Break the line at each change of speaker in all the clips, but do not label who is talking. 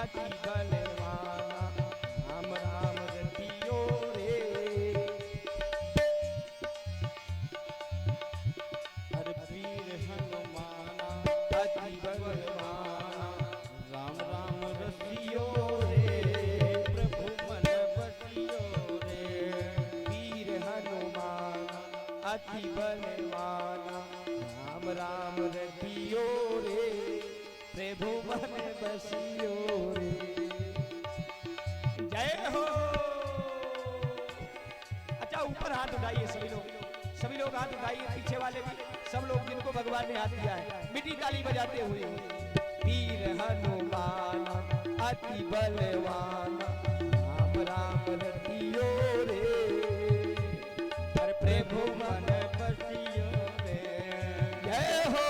अति बलवाना राम राम रतियो रे। अरे वीर हनुमाना अति बलवाना राम राम रसियो रे। प्रभु मन बसियो रे। वीर हनुमाना अति बलवाना राम राम रतियो रे। प्रभु मन बसियो रे। जय हो। अच्छा ऊपर हाथ उठाइए सभी लोग हाथ उठाइए, पीछे वाले भी सब लोग जिनको भगवान ने हाथ दिया है मिट्टी ताली बजाते हुए। वीर हनुमान अति बलवान राम राम रतियो रे। हर प्रभु मन बसियो रे। जय हो।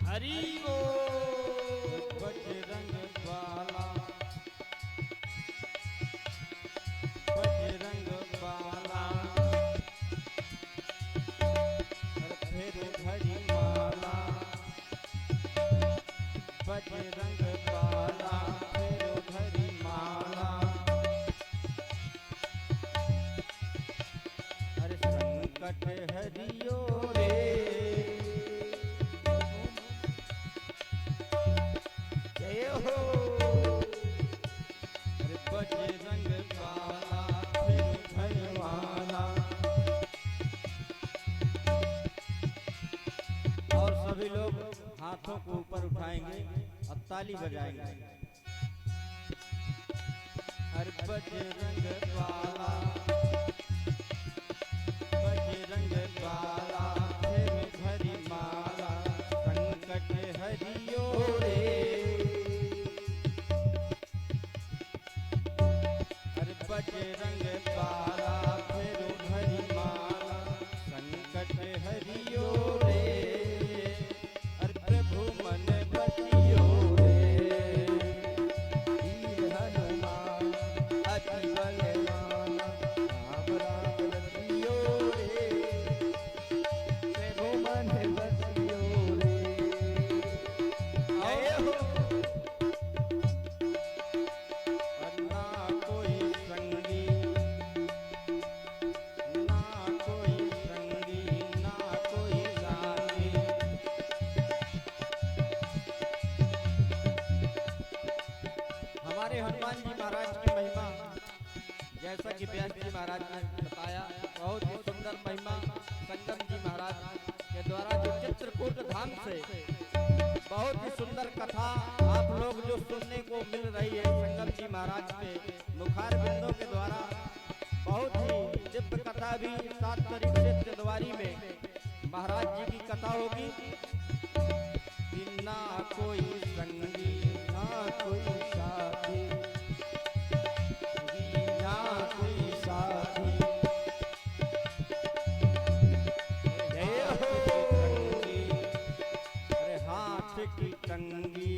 हरि बोल। बजरंग बाला बजरंग बाला फिर धरी माला। बजरंग बाला फिर धरी माला। अरे संकट हरियो रे। जय हो। अरे बजरंग बाला फिर भगवाना। और सभी लोग हाथों को ऊपर उठाएंगे और ताली बजाएंगे। अरे बजरंग बाला बजरंग बाला फिर भरी माला। संकट हरियो रे। अरे बजरंग बाला फिर भरी माला। संकट हरियो रे। अरे प्रभु मन बसियो रे। वीर हनुमान अति बलवान राम राम रसियो रे। प्रभु मन बसियो रे। जय हो। ना कोई संगी ना कोई संगी ना कोई साथी। हमारे हनुमान जी महाराज की महिमा जैसा कि व्यास जी महाराज ने बताया, बहुत ही सुंदर महिमा संगम जी महाराज
के द्वारा जो चित्रकूट धाम से बहुत ही सुंदर कथा आप लोग जो सुनने को मिल रही है संगम जी महाराज के मुखार बिंदों के द्वारा, बहुत ही दिव्य कथा भी 7 तारीख से चंदवारी में महाराज जी की कथा होगी। कि ना कोई संगी
ना कोई साथी,
ना कोई साथी,
जय हो।
अरे हाथ की तंगी,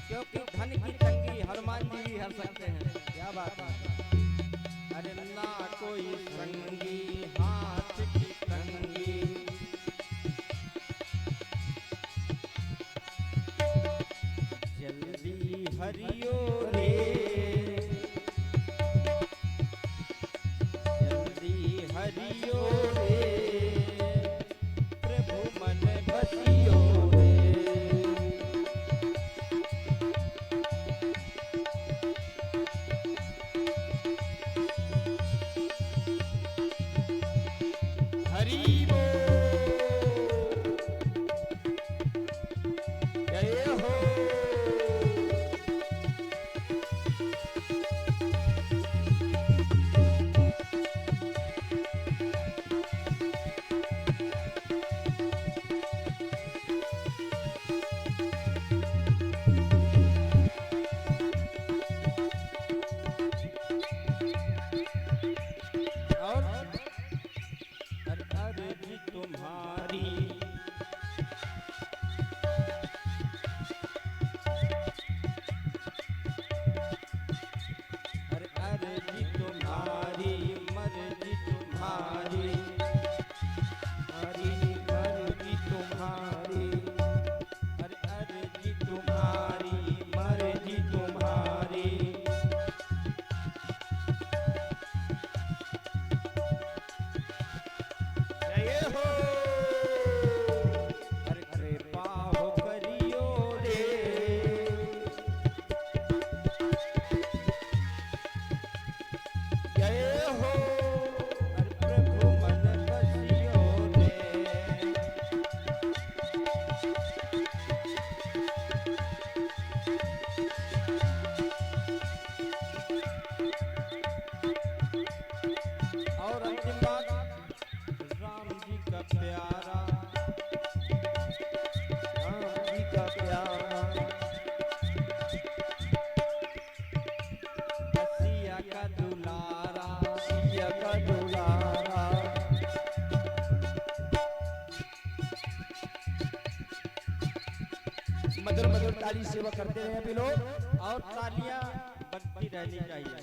क्योंकि धन की तंगी हनुमान जी ही हर सकते हैं।
क्या बात है।
अरे ना कोई संगी हाथ की तंगी, जल्दी हरियो रे, जल्दी हरियो रे, प्रभु मन बसियो रे।
हरि बोल। जय हो।
और अर्जी तुम्हारी, अरे अर्जी तुम्हारी, मर्जी तुम्हारी,
हरि मर्जी तुम्हारी,
अरे अर्जी तुम्हारी, मर्जी तुम्हारी।
जय हो।
अरे कृपा हो करियो रे,
जय हो।
अरे प्रभु मन बसियो रे। और अंतिम बात, राम जी का प्यारा,
राम जी का प्यारा,
सिया का दुलारा,
सिया का दुलारा, मधुर मधुर ताली सेवा करते रहे अभी लोग।
और तालियां बजती रहनी चाहिए।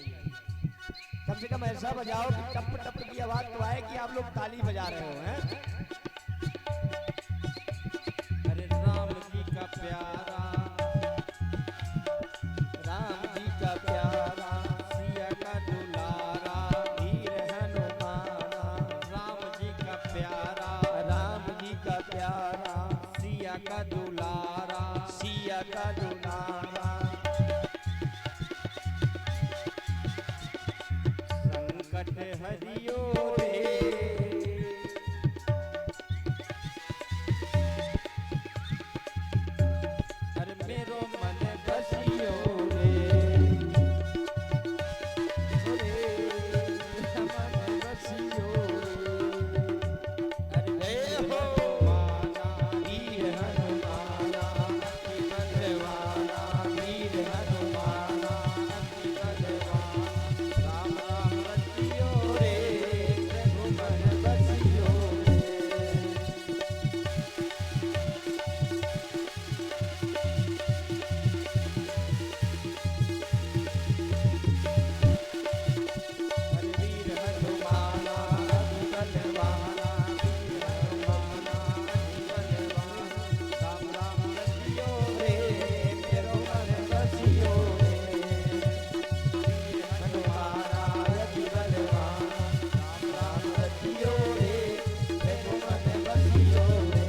कम से कम ऐसा बजाओ कि टप टप की आवाज तो आए कि आप लोग ताली बजा रहे हो हैं।
अरे राम जी का प्यारा,
राम जी का प्यारा,
सिया का दुलारा,
वीर हनुमाना,
राम जी का प्यारा,
राम जी का प्यारा,
सिया का दुलारा,
सिया का दुलारा,
संकट हरियो रे, अरे मेरो मन बसियो रे।
मन बसियो।
अरे
जय हो।
माना
वीर हनुमाना,
अति बलवाना,
वीर हनुमाना,
अति बलवाना, राम राम बसियो रे, प्रभु मन बसियो रे। अरे वीर हनुमाना अति बलवाना, वीर हनुमाना अति बलवाना, राम राम बसियो रे, मेरो मन बसियो रे। वीर हनुमाना अति बलवाना, राम राम बसियो रे, मेरो मन बसियो रे,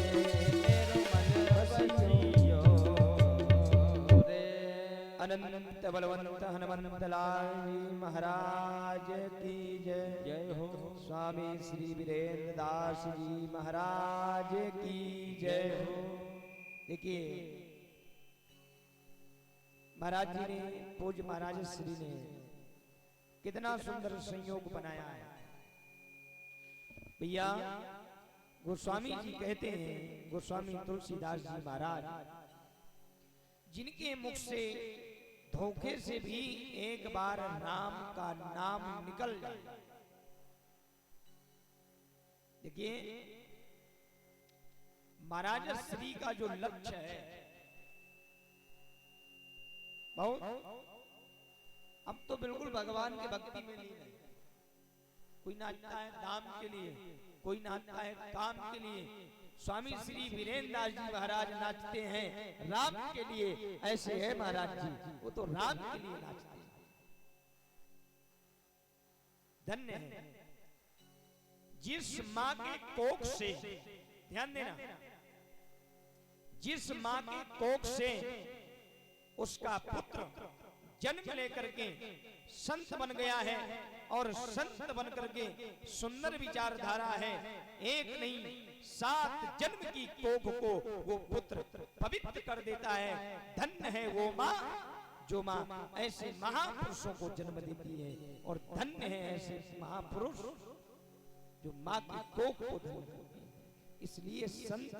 मेरो मन बसियो रे।
अनंत बलवंत हनुमान हनुमंतलाल जी महाराज की जय।
जय हो।
स्वामी श्री वीरेंद्र दास जी महाराज की जय हो। देखिए महाराज जी ने, पूज्य महाराज श्री ने कितना सुंदर संयोग बनाया है भैया। गोस्वामी जी कहते हैं, गोस्वामी तुलसीदास जी महाराज, जिनके मुख से धोखे से भी एक बार राम का नाम निकल जाए। देखिए महाराज श्री का जो लक्ष्य है बहुत, अब तो बिल्कुल भगवान के भक्ति में लीन है। कोई नाचता है दाम के लिए, कोई नाचता है काम के लिए। स्वामी श्री वीरेंद्र दास जी महाराज नाचते हैं राम के लिए। ऐसे है महाराज जी, वो तो राम के लिए नाचते हैं। धन्य है जिस मां के कोख से, ध्यान देना, जिस मां के कोख से उसका पुत्र जन्म लेकर के संत बन गया है और संत बन करके सुंदर विचारधारा है। एक नहीं 7 जन्म की कोख को वो पुत्र पवित्र कर देता है। धन्य है वो माँ जो माँ ऐसे महापुरुषों को जन्म देती है, और धन्य है ऐसे महापुरुष जो माँ की कोख को जन्म देते हैं। इसलिए संत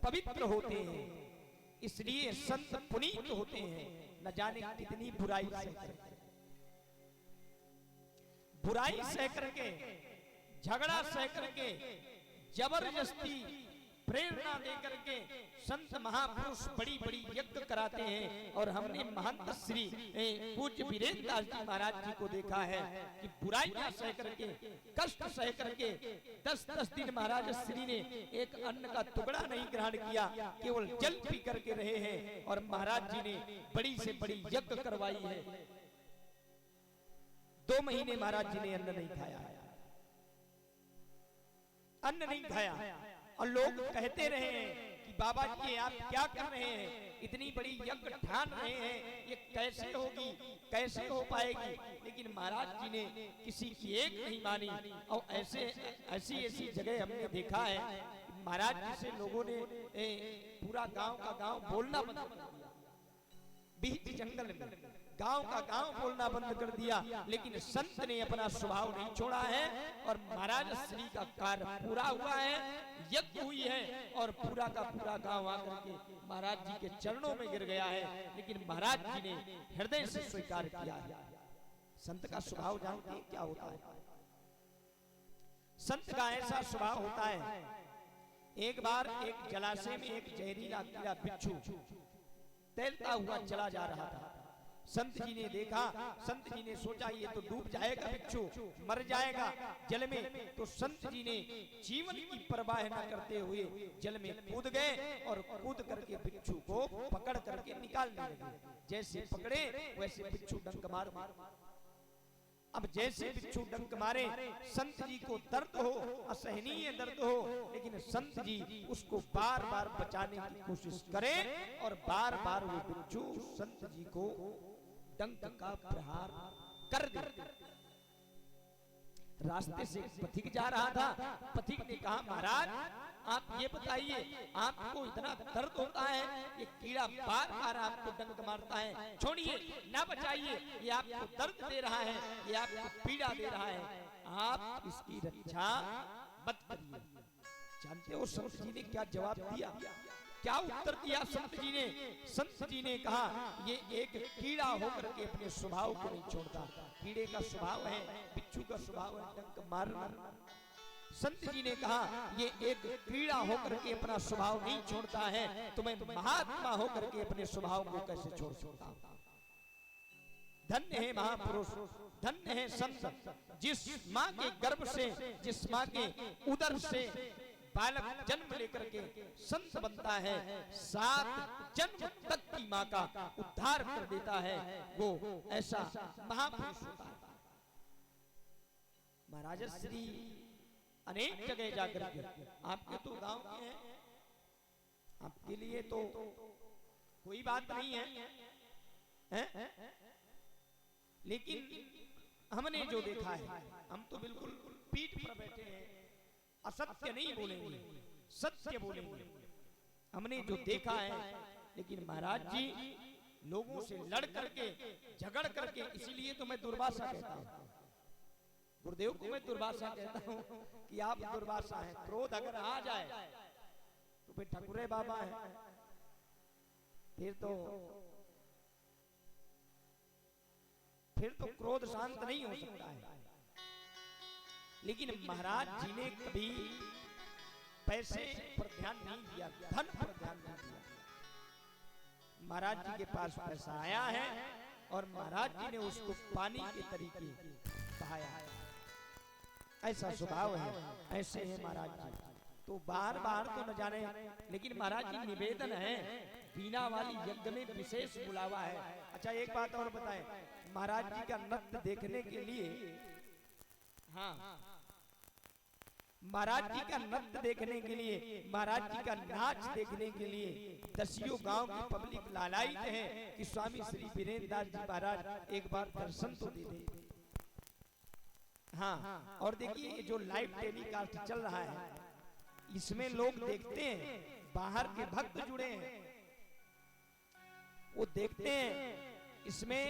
पवित्र होते हैं, इसलिए संत पुनीत होते हैं। न जाने कितनी बुराई सह करके, बुराई सह करके, झगड़ा सह करके, जबरदस्ती प्रेरणा दे करके संत महापुरुष बड़ी बड़ी यज्ञ कराते हैं। और हमने महंत श्री पूज्य वीरेंद्र दास जी महाराज जी को देखा है कि बुराइयां सह करके, कष्ट सह करके 10-10 दिन महाराज श्री ने एक अन्न का टुकड़ा नहीं ग्रहण किया, केवल जल पी करके रहे हैं। और महाराज जी ने बड़ी से बड़ी यज्ञ करवाई है। 2 महीने महाराज जी ने अन्न नहीं खाया, अन्न नहीं खाया। और लोग कहते रहे हैं कि बाबा जी आप क्या कर रहे हैं, इतनी बड़ी यज्ञ ठान रहे हैं, ये कैसे होगी, कैसे हो पाएगी। लेकिन महाराज जी ने किसी की एक नहीं मानी। और ऐसी जगह हमने देखा है महाराज जी से लोगों ने पूरा गांव का गांव बोलना बंद कर दिया। बीच जंगल में गांव का गांव बोलना बंद कर दिया, लेकिन संत ने अपना स्वभाव नहीं छोड़ा है। और महाराज श्री का कार्य पूरा हुआ है, यज्ञ हुई है, और पूरा का पूरा गांव आकर के महाराज जी के चरणों में गिर गया है। लेकिन महाराज जी ने हृदय से स्वीकार किया है। संत का स्वभाव जानते हैं क्या होता है? संत का ऐसा स्वभाव होता है, एक बार एक जलाशय में एक जहरीला कीड़ा बिच्छू तैरता हुआ चला जा रहा था। संत जी ने देखा, संत जी ने सोचा ये तो डूब जाएगा बिच्छू, मर जाएगा जल में। तो संत जी ने जीवन की परवाह न करते हुए जल में कूद गए और कूद करके बिच्छू को पकड़ करके निकालने लगे। जैसे पकड़े वैसे बिच्छू डंक मार। अब जैसे बिच्छू डंक मारे, संत जी को दर्द हो, असहनीय दर्द हो, लेकिन संत जी उसको बार बार बचाने की कोशिश करें और बार बार वो बिच्छू संत जी को डंक का प्रहार कर दे। रास्ते से पथिक जा रहा था, पथिक ने कहा महाराज आप ये बताइए आपको इतना दर्द होता है, ये कीड़ा बार बार आपको डंक मारता है, छोड़िए ना बचाइए, ये आपको दर्द दे रहा है, ये आपको पीड़ा दे रहा है, आप इसकी रक्षा मत करिए। जानते हो संत जी ने क्या जवाब दिया, क्या उत्तर दिया संत जी ने? संत जी ने कहा ये एक कीड़ा होकर के अपने स्वभाव को नहीं छोड़ता। कीड़े का स्वभाव है, बिच्छू का स्वभाव है डंक मारना। संत जी ने कहा ये एक कीड़ा होकर के अपना स्वभाव नहीं छोड़ता है, तो मैं महात्मा होकर के अपने स्वभाव को कैसे छोड़ सकता हूं? धन्य है महापुरुष, धन्य है संत, जिस माँ के गर्भ से, जिस माँ के उदर से बालक जन्म लेकर के संत बनता है, 7 जन्म तक की माँ का उद्धार कर देता है, वो ऐसा महापुरुष होता है। महाराज श्री अनेक जगह जाकर के, आपके तो गांव के हैं, आपके लिए तो कोई बात नहीं है, लेकिन हमने जो देखा है, हम तो बिल्कुल पीठ पर बैठे हैं, असत्य नहीं बोलेंगे, सत्य बोलेंगे। हमने जो देखा है, लेकिन महाराज जी लोगों से लड़ करके, झगड़ करके, इसीलिए तो मैं दुर्वासा कहता हूं, गुरुदेव को मैं दुर्वासा कहता हूं कि आप दुर्वासा हैं। क्रोध अगर आ जाए तो फिर ठकुरे बाबा हैं, फिर तो क्रोध शांत नहीं हो सकता है। लेकिन महाराज जी ने कभी पैसे पर ध्यान नहीं दिया, धन पर ध्यान नहीं दिया। महाराज जी के पास पैसा आया है और महाराज जी ने उसको पानी के तरीके बहाया है। ऐसा स्वभाव है, ऐसे है महाराज जी। तो बार बार तो न जाने, लेकिन महाराज जी निवेदन है, बीना वाली यज्ञ में विशेष बुलावा है। अच्छा एक बात और बताएं, महाराज जी का नृत्य देखने के लिए, हाँ, महाराज जी का नृत्य देखने के लिए, महाराज जी का नाच देखने के लिए दसियों गांव की पब्लिक लालायित है कि स्वामी श्री वीरेंद्र दास जी महाराज एक बार दर्शन तो दे दे। हाँ, और देखिए ये जो लाइव टेलीकास्ट चल रहा है, इसमें लोग देखते हैं, बाहर के भक्त जुड़े हैं, वो देखते हैं। इसमें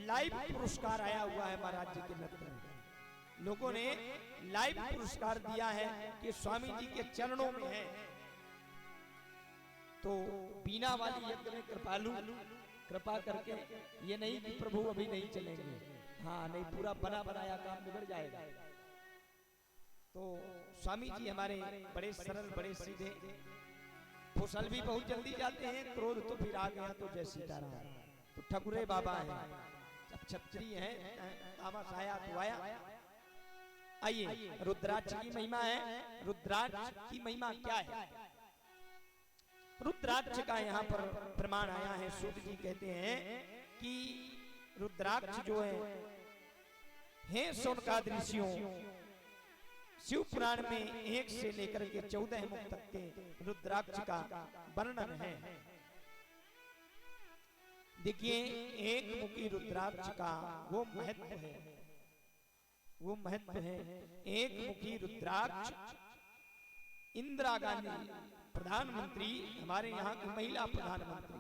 लाइव पुरस्कार आया हुआ है महाराज जी के नृत्य में। लोगों ने लाइव पुरस्कार दिया है कि स्वामी जी के चरणों में है। तो बीना वाली यज्ञ में कृपालु कृपा करके, ये नहीं कि प्रभु अभी नहीं चलेंगे, हाँ नहीं, पूरा बना बनाया काम बिगड़ जाएगा। तो स्वामी जी हमारे बड़े सरल, बड़े सीधे, फुसल भी बहुत जल्दी जाते हैं, क्रोध तो फिर आ गया तो जय सीताराम। तो ठकुरे बाबा हैं, अब क्षत्रिय हैं, तामस आया तो आया। आइए, रुद्राक्ष की महिमा है। रुद्राक्ष की महिमा क्या है? रुद्राक्ष का यहाँ पर प्रमाण आया है। सूत जी कहते हैं कि रुद्राक्ष जो है शौनकादि ऋषियों, शिव पुराण में 1 से लेकर के 14 मुख तक के रुद्राक्ष का वर्णन है। देखिए, एक मुखी रुद्राक्ष का वो महत्व है, वो महत्व है। एक मुखी रुद्राक्ष इंदिरा गांधी प्रधानमंत्री, हमारे यहाँ की महिला प्रधानमंत्री,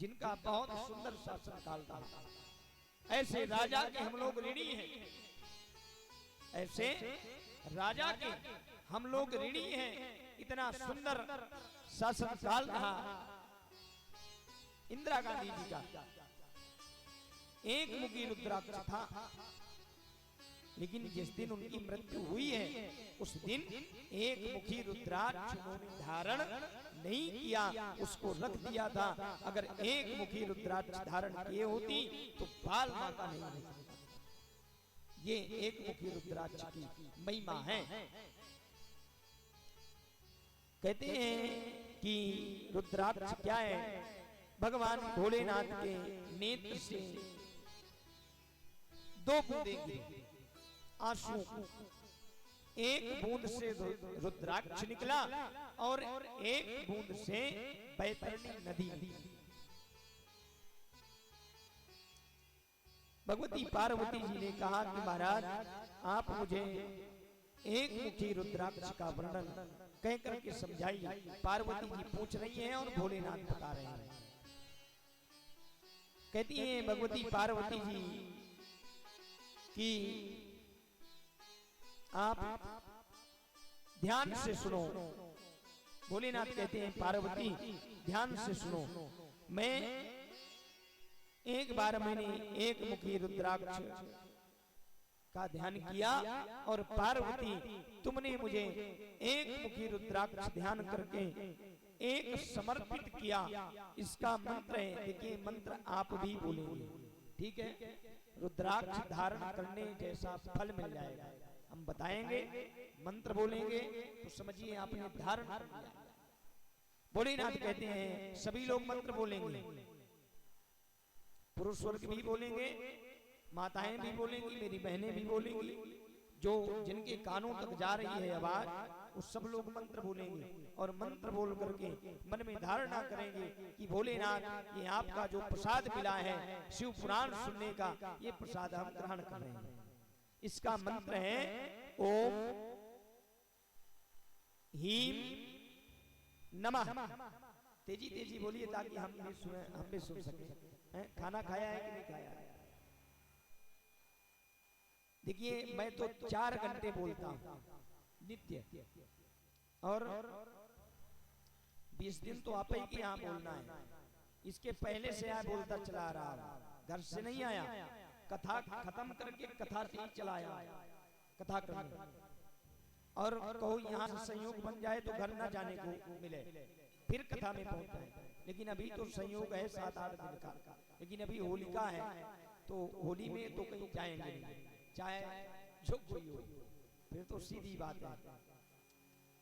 जिनका बहुत सुंदर शासनकाल था, ऐसे राजा के हम लोग ऋणी हैं, ऐसे राजा के हम लोग ऋणी हैं। इतना सुंदर शासनकाल था इंदिरा गांधी जी का। एक मुखी रुद्राक्ष था, लेकिन जिस दिन उनकी मृत्यु हुई है, उस दिन एक मुखी रुद्राक्ष उन्होंने धारण नहीं किया, उसको रख दिया था। अगर एक मुखी रुद्राक्ष धारण किए होती तो बाल माता नहीं होती। ये एक मुखी रुद्राक्ष की महिमा है। कहते हैं कि रुद्राक्ष क्या है? भगवान भोलेनाथ के नेत्र से 2 बूंदे गिरे आंसू, एक बूंद से रुद्राक्ष निकला और एक बूंद से बैतरणी नदी। भगवती पार्वती जी ने कहा कि महाराज आप मुझे एक मुखी रुद्राक्ष का वर्णन कह करके समझाइए। पार्वती जी पूछ रही हैं और भोलेनाथ बता रहे हैं। कहती हैं भगवती पार्वती जी कि आप ध्यान से सुनो। भोलेनाथ कहते हैं पार्वती ध्यान से सुनो, मैं एक बार मैंने एक मुखी रुद्राक्ष का ध्यान किया और पार्वती तुमने मुझे एक मुखी रुद्राक्ष ध्यान करके एक समर्पित किया। इसका मंत्र है, देखिए मंत्र आप भी बोलेंगे, ठीक है? रुद्राक्ष धारण करने जैसा फल मिल जाएगा। हम बताएंगे, मंत्र बोलेंगे तो समझिए आपने धारण कर लिया। भोलेनाथ कहते हैं सभी लोग मंत्र बोलेंगे, पुरुष वर्ग भी बोलेंगे, माताएं भी बोलेंगी, मेरी बहनें भी बोलेंगी, जो जिनके कानों तक जा रही है आवाज, वो सब लोग मंत्र बोलेंगे और मंत्र बोल करके मन में धारणा करेंगे कि भोलेनाथ ये आपका जो प्रसाद मिला है शिव पुराण सुनने का, ये प्रसाद हम ग्रहण कर रहे हैं। इसका मंत्र है ओम हीम नमः। तेजी तेजी बोलिए ताकि हम भी सुने, हम भी सुन सके। खाना खाया है कि नहीं खाया है? देखिए मैं तो 4 घंटे बोलता हूं नित्य, और 20 दिन तो आप ही के यहाँ बोलना है। इसके पहले से यहाँ बोलता चला रहा हूं, घर से नहीं आया, कथा खत्म करके कथा से ही चलाया कथा करने। और कहो यहाँ से संयोग बन जाए तो घर ना जाने को मिले, फिर कथा में पहुंच जाए। लेकिन अभी तो संयोग है 7-8 दिन का, लेकिन अभी होलिका है तो होली में तो कहीं जाएंगे नहीं, चाहे जो कोई हो, फिर तो सीधी बात है।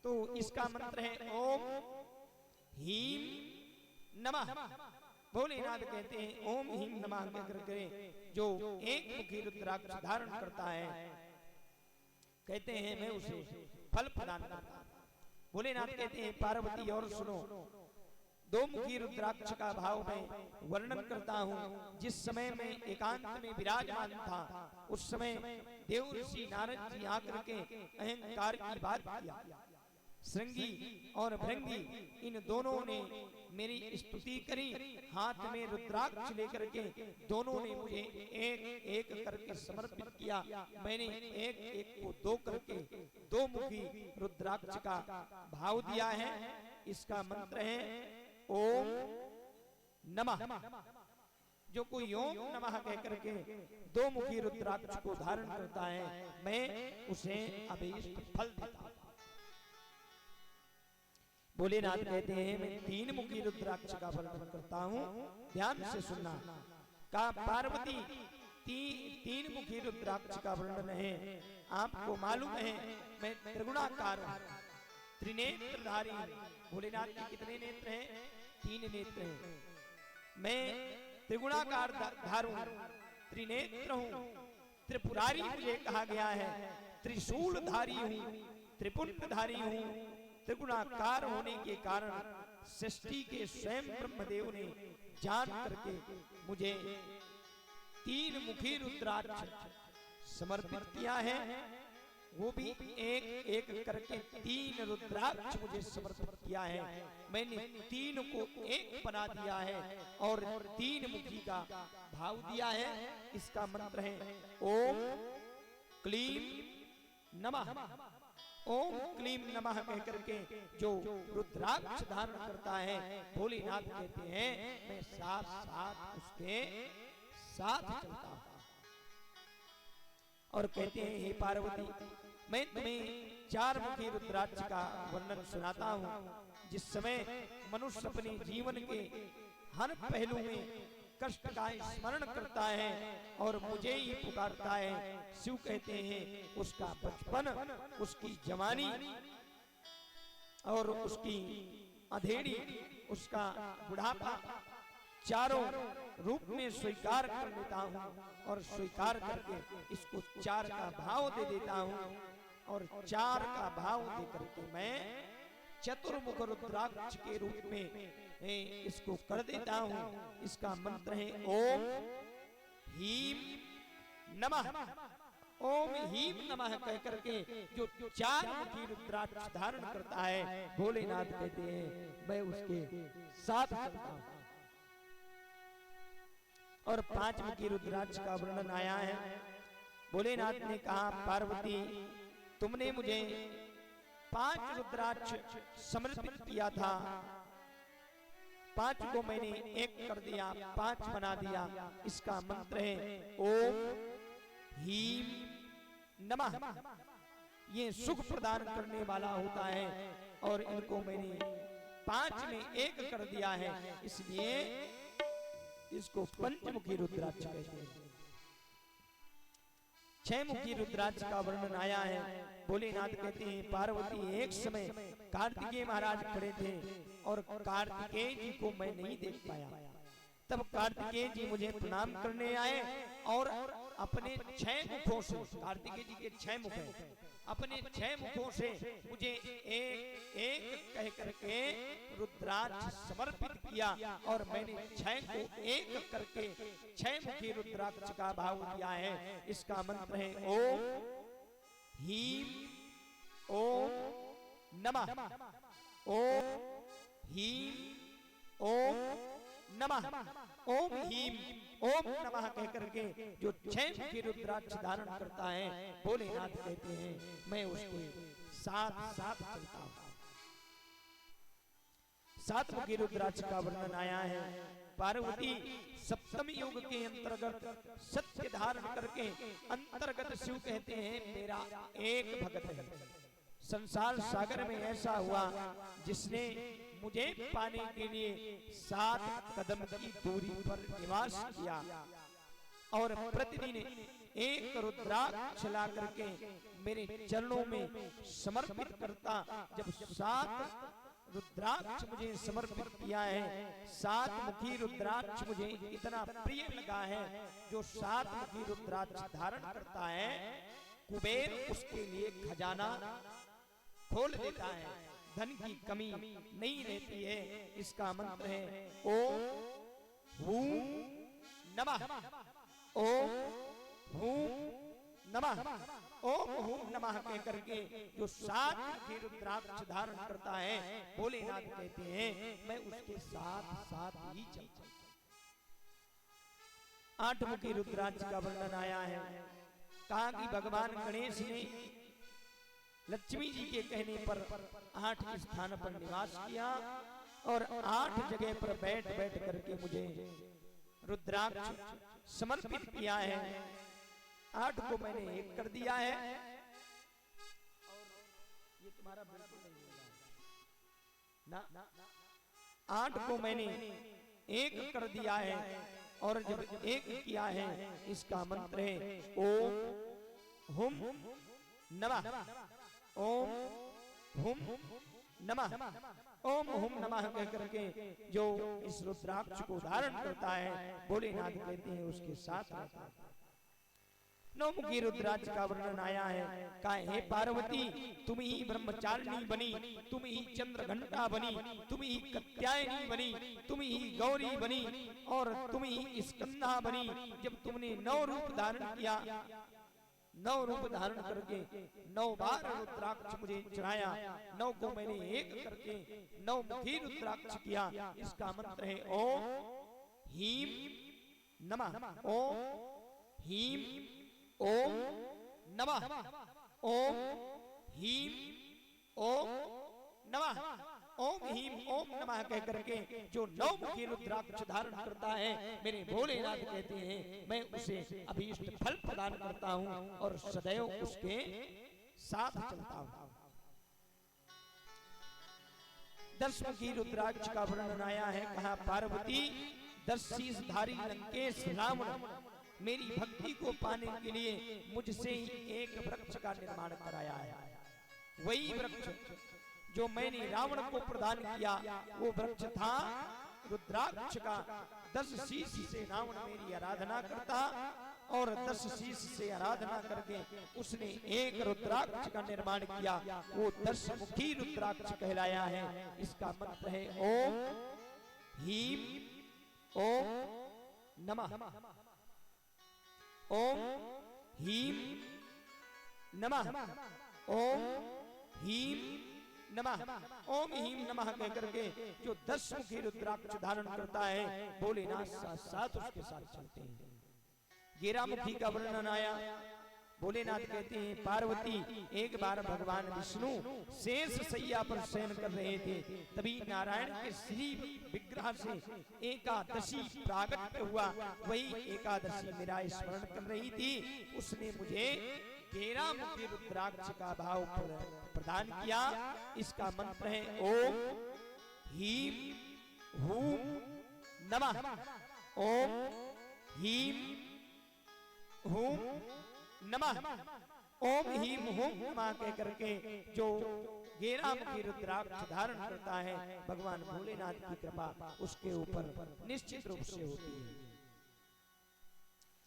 तो इसका मंत्र है ओम हीम नमः। भोलेनाथ कहते हैं ओम हीम नमः कहकर के जो एक मुखी रुद्राक्ष धारण करता है, कहते हैं मैं उसे फल प्रदान करता हूं। भोलेनाथ कहते हैं पार्वती और सुनो, 2 मुखी रुद्राक्ष का भाव मैं वर्णन करता हूँ। जिस समय मैं एकांत में विराजमान था, उस समय देव ऋषि नारद जी आकर के अहंकार की बात किया। श्रृंगी और भृंगी इन दोनों ने मेरी स्तुति करी, हाथ में रुद्राक्ष लेकर के दोनों ने मुझे एक एक करके समर्पित किया। मैंने एक एक को 2 करके 2 मुखी रुद्राक्ष का भाव दिया है। इसका मंत्र है ओम नमः। जो कोई ओम नमः कह करके 2 मुखी रुद्राक्ष को धारण करता है, मैं उसे अभीष्ट फल देता हूं। भोलेनाथ कहते हैं मैं 3 मुखी रुद्राक्ष का वर्णन करता हूं, ध्यान से सुनना। का पार्वती 3 मुखी रुद्राक्ष का वर्णन है। आपको मालूम है मैं त्रिगुणाकार हूं, त्रिनेत्रधारी। भोलेनाथ के कितने नेत्र हैं? 3 नेत्र हैं। मैं त्रिगुणाकार धारू, त्रिनेत्र हूं, त्रिपुरारी मुझे कहा गया है, त्रिशूलधारी हूं, त्रिपुंडधारी हूं। त्रिगुणाकार होने के कारण सृष्टि के स्वयं ब्रह्मदेव ने जान करके मुझे 3 मुखी रुद्राक्ष समर्पित किया है। वो भी एक एक करके 3 रुद्राक्ष मुझे समर्पित किया है। मैंने 3 को एक बना दिया है और 3 मुखी का भाव दिया है। इसका मंत्र है ओम क्लीम नमः। ओम क्लीम नमः कह करके जो रुद्राक्ष धारण करता है, भोलेनाथ कहते हैं मैं साथ साथ उसके साथ चलता हूं। और कहते हैं हे पार्वती, मैं तुम्हें 4 मुखी रुद्राक्ष का वर्णन सुनाता हूं। जिस समय मनुष्य अपने जीवन के हर पहलू में कष्ट का स्मरण करता है और मुझे ही पुकारता है, शिव कहते हैं उसका बचपन, उसकी जवानी और उसकी अधेड़ी, उसका बुढ़ापा चारों रूप में स्वीकार कर लेता हूँ और स्वीकार करके इसको 4 का भाव दे देता हूँ और 4 का भाव दे करके मैं चतुर्मुख रुद्राक्ष के रूप में इसको कर देता हूँ। इसका मंत्र है ओम हीम नमः। ओम हीम नमः कह करके जो 4 मुखी रुद्राक्ष धारण करता है, भोलेनाथ कहते हैं मैं उसके साथ चलता हूँ। और 5 मुखी रुद्राक्ष का वर्णन आया है। भोलेनाथ ने कहा पार्वती तुमने मुझे 5 रुद्राक्ष समर्पित किया था, 5 को मैंने 1 कर दिया, 5 बना दिया। इसका मंत्र है ओम हीम नमः। ये सुख प्रदान करने वाला होता है और इनको मैंने 5 में 1 कर दिया है, इसलिए इसको पंचमुखी रुद्राक्ष कहते हैं। 6 मुखी रुद्राक्ष का वर्णन आया है। भोलेनाथ कहते हैं पार्वती एक समय कार्तिकेय महाराज खड़े थे और कार्तिकेय जी को मैं नहीं देख पाया। तब कार्तिकेय जी मुझे प्रणाम करने आए और अपने 6 मुखों से, कार्तिकेय जी के 6 मुख हैं, अपने 6 मुखों से मुझे एक एक कह करके रुद्राक्ष समर्पित किया और मैंने 6 को एक करके 6 मुखी रुद्राक्ष का भाव किया है। इसका मंत्र है ओम ह्रीं ओम नमः, ओम ह्रीं ओम नमः, ओम ह्रीं ओम नमः कह करके जो 6 मुखी रुद्राक्ष धारण करता है भोलेनाथ कहते हैं मैं उसके साथ साथ चलता हूं। 7 मुखी रुद्राक्ष का वर्णन आया है। पार्वती सप्तम युग के अंतर्गत सत्य धारण करके अंतर्गत शिव कहते हैं मेरा एक भक्त है। संसार सागर में ऐसा हुआ जिसने मुझे पाने के लिए 7 कदम की दूरी पर निवास किया और प्रतिदिन एक रुद्राक्ष ला करके मेरे चरणों में समर्पित करता। जब 7 रुद्राक्ष मुझे समर्पित किया है, 7 मुखी रुद्राक्ष मुझे इतना प्रिय लगा है, जो 7 मुखी रुद्राक्ष धारण करता है कुबेर उसके लिए खजाना खोल देता है, धन की कमी नहीं रहती है। इसका मंत्र है ओम हूं नमः, ओम हूं नमः, ओम हूं नमः कह करके जो 7 मुखी रुद्राक्ष धारण करता है भोलेनाथ कहते हैं मैं उसके साथ साथ ही चलता हूं। 8 मुखी रुद्राक्ष का वर्णन आया है। कहा कि भगवान गणेश ने लक्ष्मी जी के कहने पर 8 स्थान पर निवास किया और 8 जगह पर बैठ बैठ करके मुझे रुद्राक्ष समर्पित किया है। 8 को मैंने एक कर दिया है और ये तुम्हारा बिल्कुल नहीं होगा ना। 8 को मैंने एक कर दिया है और जब एक किया है इसका मंत्र है ओम हुम नमः, ओम हुम नमः, ओम हुम नमः कह करके जो इस रुद्राक्ष को धारण करता है भोलेनाथ कहते हैं उसके साथ रहता है। 9 मुखी रुद्राक्ष का वर्णन आया है। कहा हे पार्वती तुम ही ब्रह्मचारिणी बनी, तुम ही चंद्रघंटा बनी, तुम ही कात्यायनी बनी, तुम ही गौरी बनी और तुम ही स्कंधा बनी। जब तुमने 9 रूप धारण किया, 9 रूप धारण करके 9 बार रुद्राक्ष मुझे चढ़ाया, 9 को मैंने एक करके 9 मुखी रुद्राक्ष किया। इसका मंत्र है ओम ह्रीं नमः, ओम ह्रीं ओम नमः, ओम ह्रीं ओम नमः, ओम ह्रीं ओम नमः कह करके जो 9 मुखी रुद्राक्ष धारण करता है मेरे भोलेनाथ कहते हैं मैं उसे अभीष्ट फल प्रदान करता हूं और सदैव उसके साथ चलता हूं। 10 मुखी रुद्राक्ष का वर्णन आया है। कहा पार्वती 10 शीशधारी लंकेश रावण मेरी भक्ति को पाने के लिए मुझसे ही एक वृक्ष का निर्माण कराया है। वही वृक्ष जो मैंने रावण को प्रदान किया वो वृक्ष था रुद्राक्ष का। 10 शीश से रावण मेरी आराधना करता और 10 शीश से आराधना करके उसने एक रुद्राक्ष का निर्माण किया, वो 10 मुखी रुद्राक्ष कहलाया है। इसका मंत्र है ओम ह्रीं ओम नमः, ओम ह्रीं नमः, ओम ह्रीं नमः, ओम ह्रीं नमः कह करके जो 10 मुखी रुद्राक्ष धारण करता है भोलेनाथ साथ उसके साथ चलते हैं। 11 मुखी का वर्णन आया। भोलेनाथ कहते हैं पार्वती एक बार भगवान विष्णु शेष सैया पर शयन कर रहे थे, तभी नारायण के श्री विग्रह से एकादशी प्रागट्य हुआ। वही एकादशी मेरा स्मरण कर रही थी, उसने मुझे 13 मुखी रुद्राक्ष का भाव प्रदान किया। इसका मंत्र है ओम ह्रीं हूं नमः, ओम ह्रीं हूं नमः, ओम ह्रीं हूं नमः कह करके जो 11 मुखी रुद्राक्ष धारण करता है भगवान भोलेनाथ की कृपा उसके ऊपर निश्चित रूप से होती है।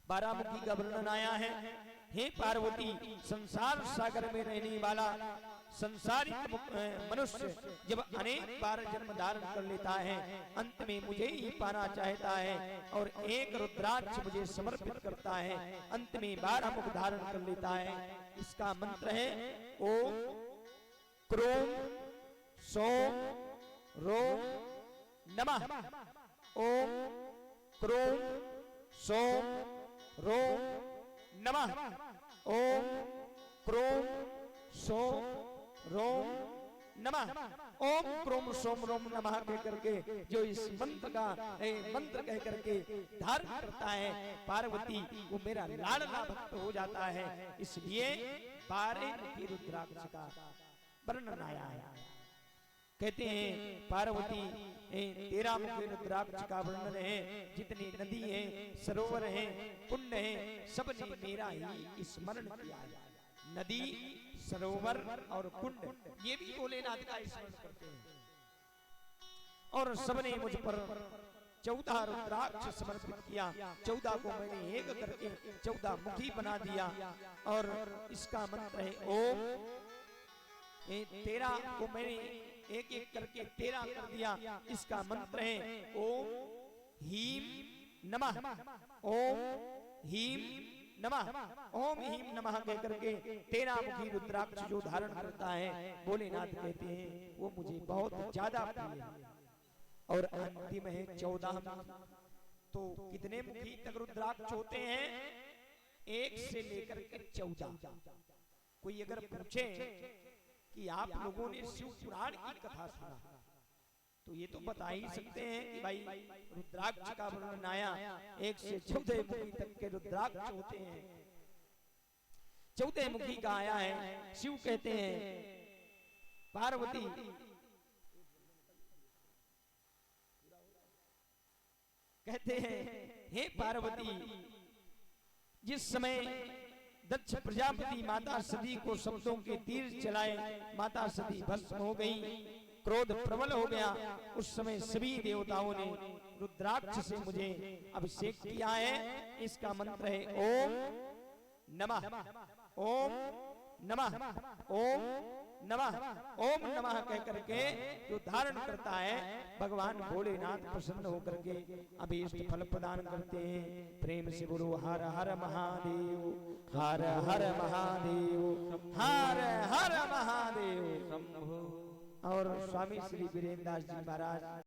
बारामुखी का वर्णन आया है। हे पार्वती, संसार सागर में रहने वाला संसारिक मनुष्य जब अनेक बार जन्म धारण कर लेता है, अंत में मुझे ही पाना चाहता है और एक रुद्राक्ष मुझे समर्पित करता है, अंत में 12 मुख धारण कर लेता है। इसका मंत्र है ओम क्रोम सोम रोम नमः। ओम क्रोम सोम रोम नमः। ओम क्रोम सोम रोम नमः। ओम क्रोम सोम रोम नमः कह करके जो इस मंत्र का मंत्र कह करके धारण करता है, पार्वती वो मेरा लाडला भक्त हो जाता है। इसलिए 12 मुखी रुद्राक्ष का वर्णन आया है। कहते हैं पार्वती 13 मुखी रुद्राक्ष का वर्णन है। जितनी नदी है, सरोवर है, कुंड है, सबने मेरा ही स्मरण किया है। नदी, सरोवर और कुंड ये भी भोलेनाथ का स्मरण करते हैं। और सबने मुझ पर 14 रुद्राक्ष समर्पित किया। 14 को मैंने एक करके 14 मुखी बना दिया। और इसका मंत्र है ओम। 13 को मैंने एक एक करके 13 कर दिया। इसका मंत्र है ओम हीम नमः। ओम हीम नमः। ओम हीम नमः कह करके 13 मुखी रुद्राक्ष जो धारण करता है, भोलेनाथ कहते हैं वो मुझे बहुत ज्यादा प्रिय है। और अंतिम है 14। तो कितने मुखी तक रुद्राक्ष होते हैं? 1 से लेकर के 14। कोई अगर पूछे कि आप लोगों ने शिव पुराण की कथा सुना, तो ये तो बता ही सकते हैं कि भाई रुद्राक्ष का वर्णन आया, 1 से 14 मुखी तक के रुद्राक्ष होते हैं। 14 मुखी का आया है। शिव कहते हैं पार्वती कहते हैं हे पार्वती, जिस समय दक्ष प्रजापति माता सती को शब्दों के तीर चलाए, माता सती भस्म हो गई, क्रोध प्रबल हो गया, उस समय सभी देवताओं ने रुद्राक्ष से मुझे अभिषेक किया है। इसका मंत्र है ओम नमः। ओम नमः। ओम नमः। ओम नमः कह करके जो धारण करता है, भगवान भोलेनाथ प्रसन्न होकर के अभीष्ट फल प्रदान करते हैं। प्रेम से बोलो हर हर महादेव, हर हर महादेव, हर हर महादेव। और स्वामी श्री वीरेंद्र दास जी महाराज